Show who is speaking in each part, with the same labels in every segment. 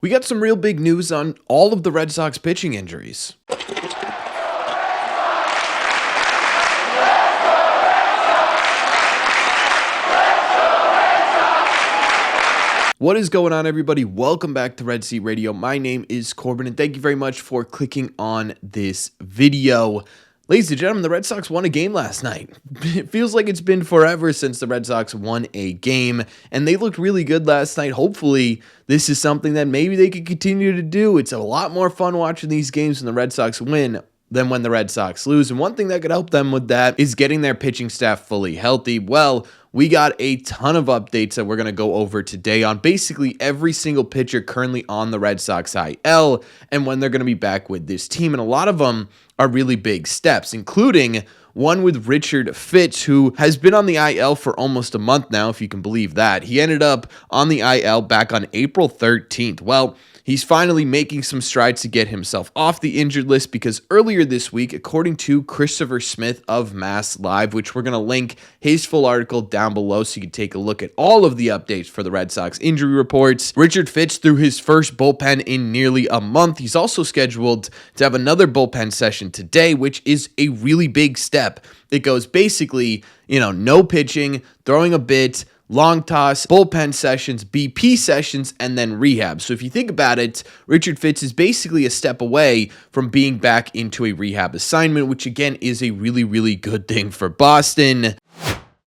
Speaker 1: We got some real big news on all of the Red Sox pitching injuries. What is going on, everybody? Welcome back to Red Seat Radio. My name is Corbin, and thank you very much for clicking on this video. Ladies and gentlemen, the Red Sox won a game last night. It feels like it's been forever since the Red Sox won a game, and they looked really good last night. Hopefully, this is something that maybe they could continue to do. It's a lot more fun watching these games when the Red Sox win than when the Red Sox lose, and one thing that could help them with that is getting their pitching staff fully healthy. Well, we got a ton of updates that we're going to go over today on basically every single pitcher currently on the Red Sox IL and when they're going to be back with this team. And a lot of them are really big steps, including one with Richard Fitz, who has been on the IL for almost a month now, if you can believe that. He ended up on the IL back on April 13th. Well, he's finally making some strides to get himself off the injured list because earlier this week, according to Christopher Smith of Mass Live, which we're going to link his full article down below so you can take a look at all of the updates for the Red Sox injury reports, Richard Fitz threw his first bullpen in nearly a month. He's also scheduled to have another bullpen session today, which is a really big step. It goes basically, no pitching, throwing a bit, long toss, bullpen sessions, BP sessions, and then rehab. So if you think about it, Richard Fitz is basically a step away from being back into a rehab assignment, which again is a really, really good thing for Boston.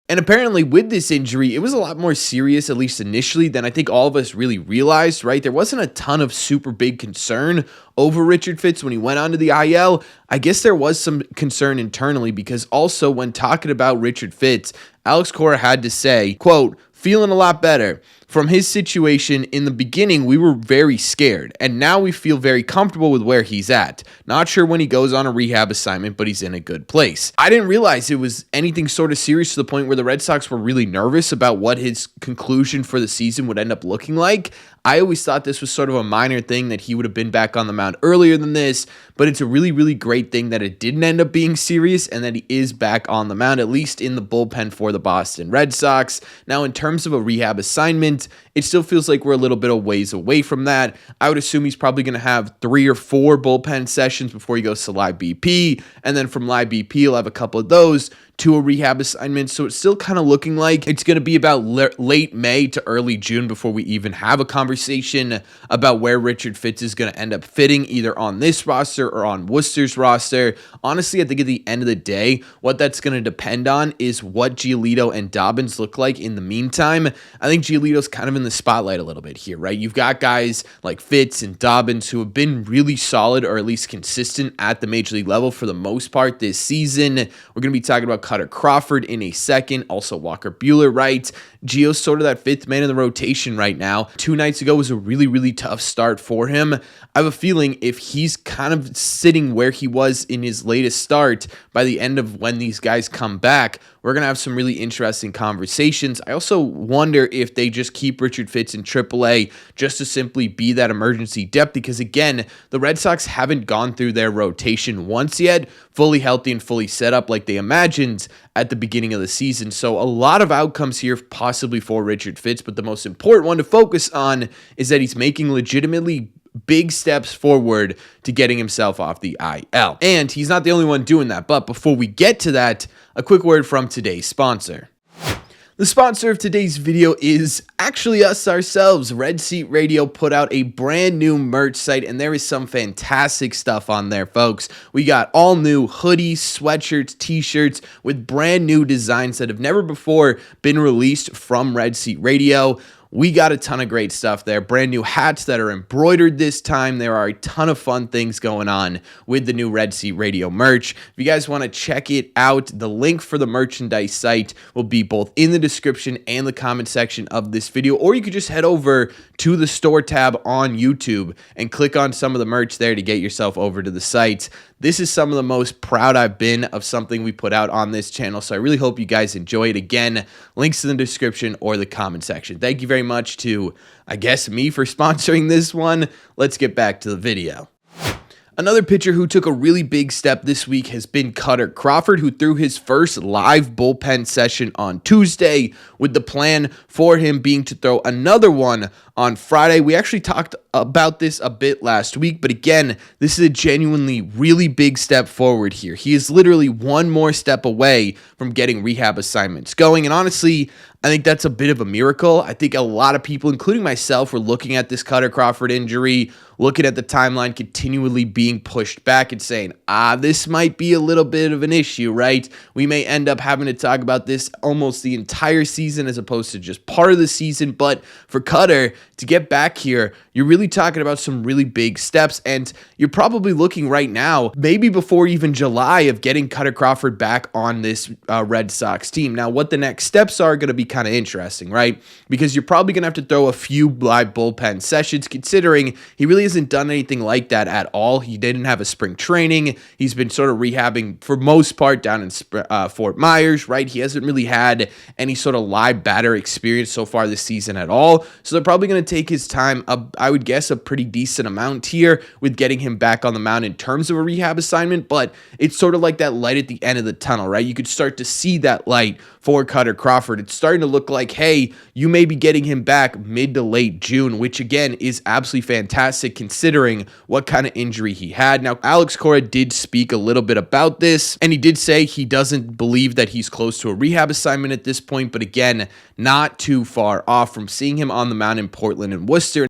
Speaker 1: And apparently with this injury, it was a lot more serious, at least initially, than I think all of us really realized, right? There wasn't a ton of super big concern over Richard Fitz when he went onto the IL. I guess there was some concern internally because also when talking about Richard Fitz, Alex Cora had to say, quote, "Feeling a lot better. From his situation in the beginning, we were very scared, and now we feel very comfortable with where he's at. Not sure when he goes on a rehab assignment, but he's in a good place." I didn't realize it was anything sort of serious to the point where the Red Sox were really nervous about what his conclusion for the season would end up looking like. I always thought this was sort of a minor thing that he would have been back on the mound earlier than this, but it's a really, really great thing that it didn't end up being serious and that he is back on the mound, at least in the bullpen for the Boston Red Sox. Now, in terms of a rehab assignment, it still feels like we're a little bit of ways away from that. I would assume he's probably going to have 3 or 4 bullpen sessions before he goes to live BP, and then from live BP, he'll have a couple of those to a rehab assignment. So it's still kind of looking like it's going to be about late May to early June before we even have a conversation about where Richard Fitz is going to end up fitting, either on this roster or on Worcester's roster. Honestly, I think at the end of the day, what that's going to depend on is what Giolito and Dobbins look like in the meantime. I think Giolito's kind of in the spotlight a little bit here, right? You've got guys like Fitz and Dobbins who have been really solid or at least consistent at the major league level for the most part this season. We're going to be talking about Kutter Crawford in a second, also Walker Buehler, right? Gio's sort of that 5th man in the rotation right now. 2 nights ago was a really, really tough start for him. I have a feeling if he's kind of sitting where he was in his latest start by the end of when these guys come back, we're going to have some really interesting conversations. I also wonder if they just keep Richard Fitz in AAA just to simply be that emergency depth because, again, the Red Sox haven't gone through their rotation once yet, fully healthy and fully set up like they imagined at the beginning of the season. So a lot of outcomes here possibly for Richard Fitz, but the most important one to focus on is that he's making legitimately big steps forward to getting himself off the IL. And he's not the only one doing that. But before we get to that, a quick word from today's sponsor. The sponsor of today's video is actually us ourselves. Red Seat Radio put out a brand new merch site, and there is some fantastic stuff on there, folks. We got all new hoodies, sweatshirts, t-shirts with brand new designs that have never before been released from Red Seat Radio. We got a ton of great stuff there. Brand new hats that are embroidered this time. There are a ton of fun things going on with the new Red Seat Radio merch. If you guys want to check it out, the link for the merchandise site will be both in the description and the comment section of this video, or you could just head over to the store tab on YouTube and click on some of the merch there to get yourself over to the site. This is some of the most proud I've been of something we put out on this channel, so I really hope you guys enjoy it. Again, links in the description or the comment section. Thank you very much to, I guess, me for sponsoring this one. Let's get back to the video. Another pitcher who took a really big step this week has been Kutter Crawford, who threw his first live bullpen session on Tuesday, with the plan for him being to throw another one on Friday. We actually talked about this a bit last week, but again, this is a genuinely really big step forward here. He is literally one more step away from getting rehab assignments going, and honestly, I think that's a bit of a miracle. I think a lot of people, including myself, were looking at this Kutter Crawford injury, looking at the timeline continually being pushed back and saying, this might be a little bit of an issue, right? We may end up having to talk about this almost the entire season as opposed to just part of the season. But for Kutter to get back here, you're really talking about some really big steps, and you're probably looking right now, maybe before even July, of getting Kutter Crawford back on this Red Sox team. Now, what the next steps are going to be kind of interesting, right? Because you're probably going to have to throw a few live bullpen sessions, considering he really hasn't done anything like that at all. He didn't have a spring training. He's been sort of rehabbing for most part down in Fort Myers, right? He hasn't really had any sort of live batter experience so far this season at all. So they're probably going to take his time, I would guess a pretty decent amount here with getting him back on the mound in terms of a rehab assignment, but it's sort of like that light at the end of the tunnel, right? You could start to see that light for Kutter Crawford. It's starting to look like, hey, you may be getting him back mid to late June, which again is absolutely fantastic considering what kind of injury he had. Now, Alex Cora did speak a little bit about this, and he did say he doesn't believe that he's close to a rehab assignment at this point, but again, not too far off from seeing him on the mound in Portland and Worcester.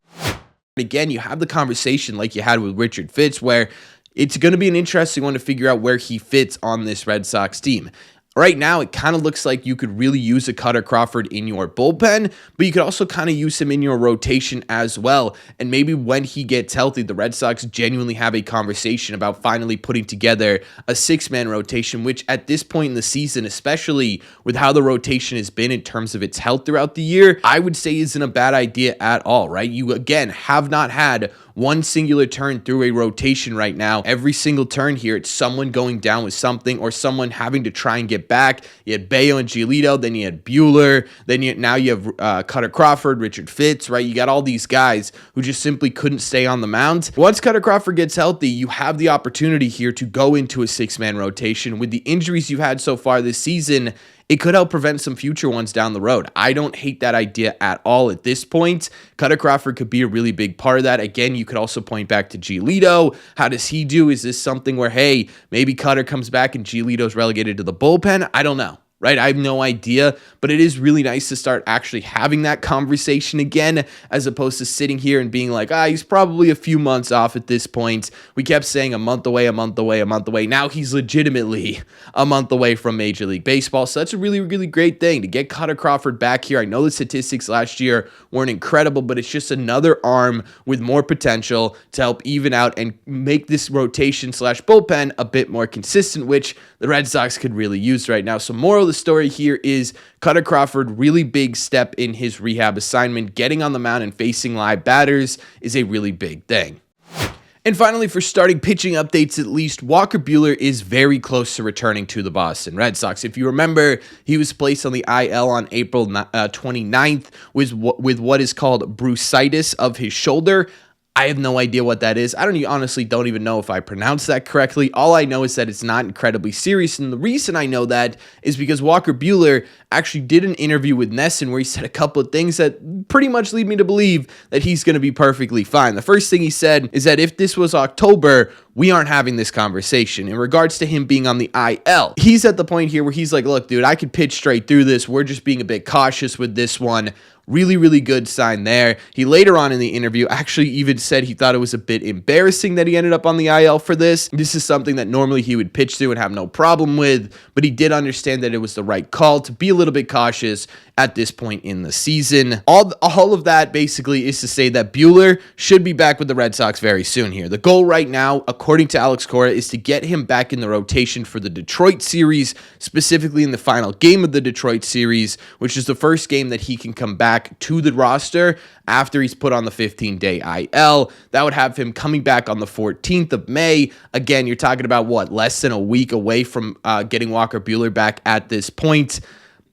Speaker 1: Again, you have the conversation like you had with Richard Fitz, where it's going to be an interesting one to figure out where he fits on this Red Sox team. Right now, it kind of looks like you could really use a Kutter Crawford in your bullpen, but you could also kind of use him in your rotation as well. And maybe when he gets healthy, the Red Sox genuinely have a conversation about finally putting together a six-man rotation, which at this point in the season, especially with how the rotation has been in terms of its health throughout the year, I would say isn't a bad idea at all, right? You, again, have not had one singular turn through a rotation right now. Every single turn here, it's someone going down with something or someone having to try and get back. You had Bello and Giolito, then you had Buehler, then now you have Kutter Crawford, Richard Fitz, right? You got all these guys who just simply couldn't stay on the mound. Once Kutter Crawford gets healthy, you have the opportunity here to go into a six-man rotation. With the injuries you've had so far this season, it could help prevent some future ones down the road. I don't hate that idea at all at this point. Kutter Crawford could be a really big part of that. Again, you could also point back to Giolito. How does he do? Is this something where, hey, maybe Kutter comes back and Giolito's relegated to the bullpen? I don't know. Right? I have no idea, but it is really nice to start actually having that conversation again, as opposed to sitting here and being like, he's probably a few months off at this point. We kept saying a month away, a month away, a month away. Now he's legitimately a month away from Major League Baseball. So that's a really, really great thing to get Kutter Crawford back here. I know the statistics last year weren't incredible, but it's just another arm with more potential to help even out and make this rotation / bullpen a bit more consistent, which the Red Sox could really use right now. So moral of the story here is Kutter Crawford, really big step in his rehab assignment. Getting on the mound and facing live batters is a really big thing. And finally, for starting pitching updates at least, Walker Buehler is very close to returning to the Boston Red Sox. If you remember, he was placed on the IL on April 29th with what is called bursitis of his shoulder. I have no idea what that is. I honestly don't even know if I pronounced that correctly. All I know is that it's not incredibly serious. And the reason I know that is because Walker Buehler actually did an interview with Nesson where he said a couple of things that pretty much lead me to believe that he's going to be perfectly fine. The first thing he said is that if this was October, we aren't having this conversation. In regards to him being on the IL, he's at the point here where he's like, look, dude, I could pitch straight through this. We're just being a bit cautious with this one. Really, really good sign there. He later on in the interview actually even said he thought it was a bit embarrassing that he ended up on the IL for this. This is something that normally he would pitch through and have no problem with, but he did understand that it was the right call to be a little bit cautious at this point in the season. All of that basically is to say that Buehler should be back with the Red Sox very soon here. The goal right now, according to Alex Cora, is to get him back in the rotation for the Detroit series, specifically in the final game of the Detroit series, which is the first game that he can come back to the roster after he's put on the 15-day IL. That would have him coming back on the 14th of May. Again, you're talking about, less than a week away from getting Walker Buehler back at this point.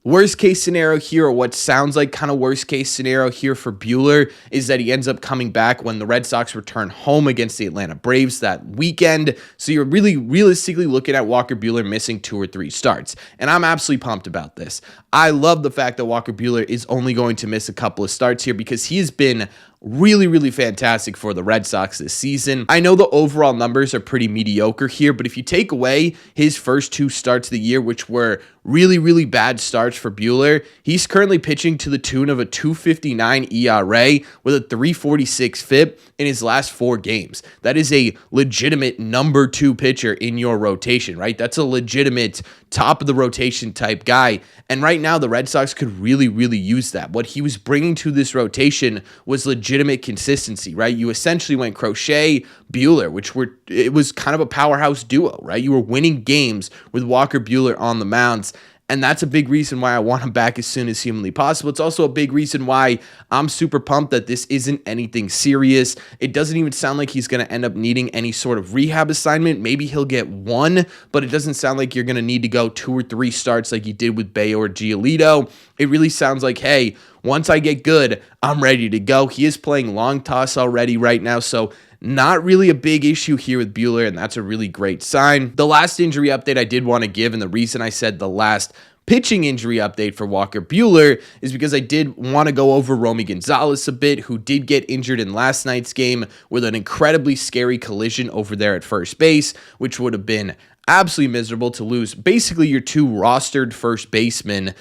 Speaker 1: Worst case scenario here, or what sounds like kind of worst case scenario here for Buehler, is that he ends up coming back when the Red Sox return home against the Atlanta Braves that weekend. So you're really realistically looking at Walker Buehler missing 2 or 3 starts. And I'm absolutely pumped about this. I love the fact that Walker Buehler is only going to miss a couple of starts here because he has been really fantastic for the Red Sox this season. I know the overall numbers are pretty mediocre here, but if you take away his first 2 starts of the year, which were really bad starts for Buehler, he's currently pitching to the tune of a 2.59 ERA with a 3.46 FIP in his last 4 games. That is a legitimate number 2 pitcher in your rotation, right? That's a legitimate top of the rotation type guy. And right now, the Red Sox could really use that. What he was bringing to this rotation was legitimate consistency, right? You essentially went Crochet, Buehler, it was kind of a powerhouse duo, right? You were winning games with Walker Buehler on the mounds. And that's a big reason why I want him back as soon as humanly possible. It's also a big reason why I'm super pumped that this isn't anything serious. It doesn't even sound like he's going to end up needing any sort of rehab assignment. Maybe he'll get 1, but it doesn't sound like you're going to need to go 2 or 3 starts like you did with Bayo or Giolito. It really sounds like, hey, once I get good, I'm ready to go. He is playing long toss already right now, so not really a big issue here with Buehler, and that's a really great sign. The last injury update I did want to give, and the reason I said the last pitching injury update for Walker Buehler is because I did want to go over Romy Gonzalez a bit, who did get injured in last night's game with an incredibly scary collision over there at first base, which would have been absolutely miserable to lose basically your 2 rostered first basemen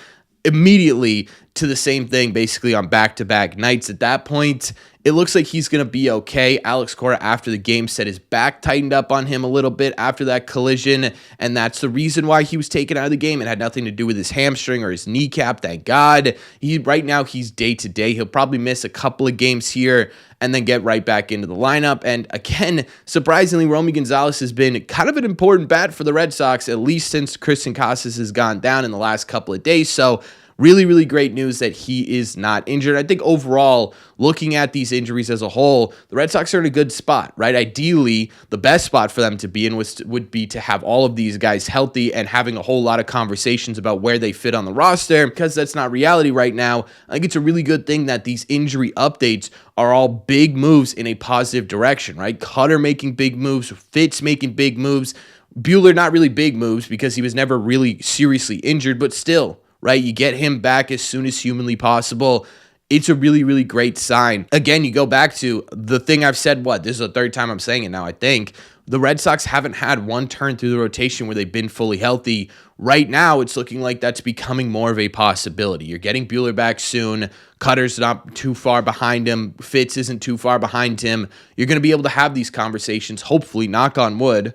Speaker 1: immediately to the same thing basically on back-to-back nights. At that point, it looks like he's going to be okay. Alex Cora, after the game, said his back tightened up on him a little bit after that collision, and that's the reason why he was taken out of the game. It had nothing to do with his hamstring or his kneecap, thank God. Right now, he's day-to-day. He'll probably miss a couple of games here and then get right back into the lineup. And again, surprisingly, Romy Gonzalez has been kind of an important bat for the Red Sox, at least since Christian Casas has gone down in the last couple of days. So really great news that he is not injured. I think overall, looking at these injuries as a whole, the Red Sox are in a good spot, right? Ideally, the best spot for them to be in would be to have all of these guys healthy and having a whole lot of conversations about where they fit on the roster. Because that's not reality right now, I think it's a really good thing that these injury updates are all big moves in a positive direction, right? Kutter making big moves, Fitz making big moves, Buehler not really big moves because he was never really seriously injured, but still, right? You get him back as soon as humanly possible. It's a really great sign. Again, you go back to the thing I've said, this is the 3rd time I'm saying it now, I think. The Red Sox haven't had one turn through the rotation where they've been fully healthy. Right now, it's looking like that's becoming more of a possibility. You're getting Buehler back soon. Cutter's not too far behind him. Fitz isn't too far behind him. You're going to be able to have these conversations, hopefully, knock on wood,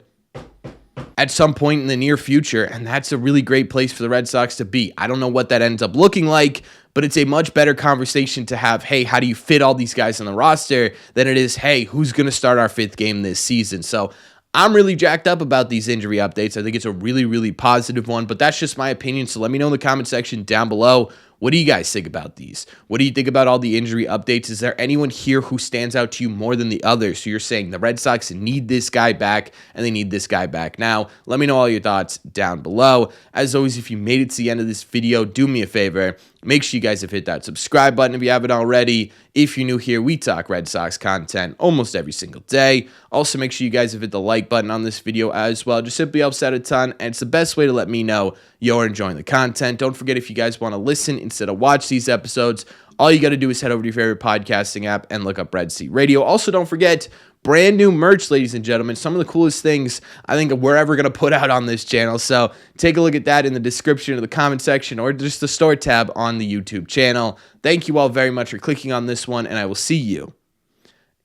Speaker 1: at some point in the near future, and that's a really great place for the Red Sox to be. I don't know what that ends up looking like, but it's a much better conversation to have, hey, how do you fit all these guys on the roster, than it is, hey, who's going to start our 5th game this season? So I'm really jacked up about these injury updates. I think it's a really positive one, but that's just my opinion, so let me know in the comment section down below. What do you guys think about these? What do you think about all the injury updates? Is there anyone here who stands out to you more than the others? So you're saying the Red Sox need this guy back and they need this guy back now. Let me know all your thoughts down below. As always, if you made it to the end of this video, do me a favor. Make sure you guys have hit that subscribe button if you haven't already. If you're new here, we talk Red Sox content almost every single day. Also, make sure you guys have hit the like button on this video as well. It just simply helps out a ton, and it's the best way to let me know you're enjoying the content. Don't forget, if you guys want to listen instead of watch these episodes, all you got to do is head over to your favorite podcasting app and look up Red Seat Radio. Also, don't forget, brand new merch, ladies and gentlemen. Some of the coolest things I think we're ever going to put out on this channel. So take a look at that in the description of the comment section or just the store tab on the YouTube channel. Thank you all very much for clicking on this one, and I will see you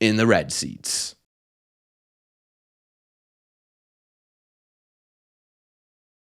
Speaker 1: in the Red Seats.